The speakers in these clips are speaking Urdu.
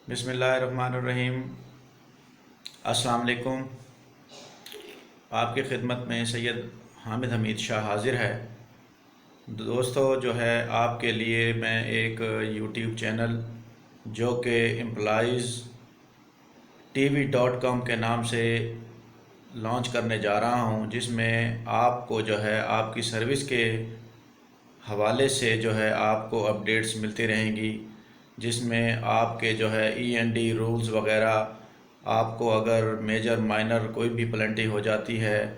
بسم اللہ الرحمن الرحیم۔ السلام علیکم۔ آپ کی خدمت میں سید حامد حمید شاہ حاضر ہے۔ دوستو جو ہے آپ کے لیے میں ایک یوٹیوب چینل جو کہ employees.tv.com کے نام سے لانچ کرنے جا رہا ہوں، جس میں آپ کو جو ہے آپ کی سروس کے حوالے سے جو ہے آپ کو اپڈیٹس ملتی رہیں گی، جس میں آپ کے جو ہے END رولز وغیرہ، آپ کو اگر میجر مائنر کوئی بھی پلنٹی ہو جاتی ہے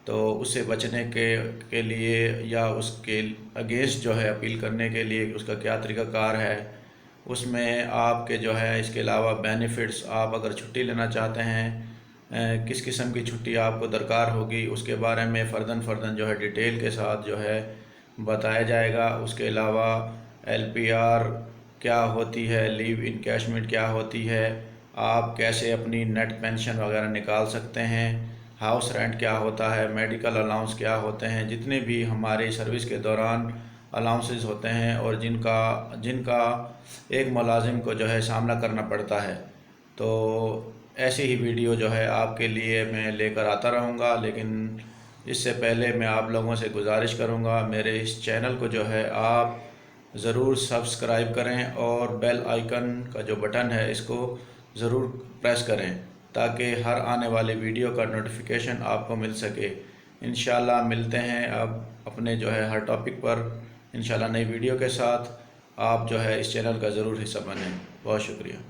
تو اس سے بچنے کے لیے یا اس کے اگینسٹ جو ہے اپیل کرنے کے لیے اس کا کیا طریقہ کار ہے، اس میں آپ کے جو ہے اس کے علاوہ بینیفٹس، آپ اگر چھٹی لینا چاہتے ہیں کس قسم کی چھٹی آپ کو درکار ہوگی، اس کے بارے میں فرداً جو ہے ڈیٹیل کے ساتھ جو ہے بتایا جائے گا۔ اس کے علاوہ LPR کیا ہوتی ہے، لیو انکیشمنٹ کیا ہوتی ہے، آپ کیسے اپنی نیٹ پینشن وغیرہ نکال سکتے ہیں، ہاؤس رینٹ کیا ہوتا ہے، میڈیکل الاؤنس کیا ہوتے ہیں، جتنے بھی ہماری سروس کے دوران الاؤنسز ہوتے ہیں اور جن کا ایک ملازم کو جو ہے سامنا کرنا پڑتا ہے، تو ایسی ہی ویڈیو جو ہے آپ کے لیے میں لے کر آتا رہوں گا۔ لیکن اس سے پہلے میں آپ لوگوں سے گزارش کروں گا میرے اس چینل کو جو ہے آپ ضرور سبسکرائب کریں اور بیل آئیکن کا جو بٹن ہے اس کو ضرور پریس کریں تاکہ ہر آنے والے ویڈیو کا نوٹیفیکیشن آپ کو مل سکے۔ انشاءاللہ ملتے ہیں اب اپنے جو ہے ہر ٹاپک پر انشاءاللہ نئی ویڈیو کے ساتھ۔ آپ جو ہے اس چینل کا ضرور حصہ بنیں۔ بہت شکریہ۔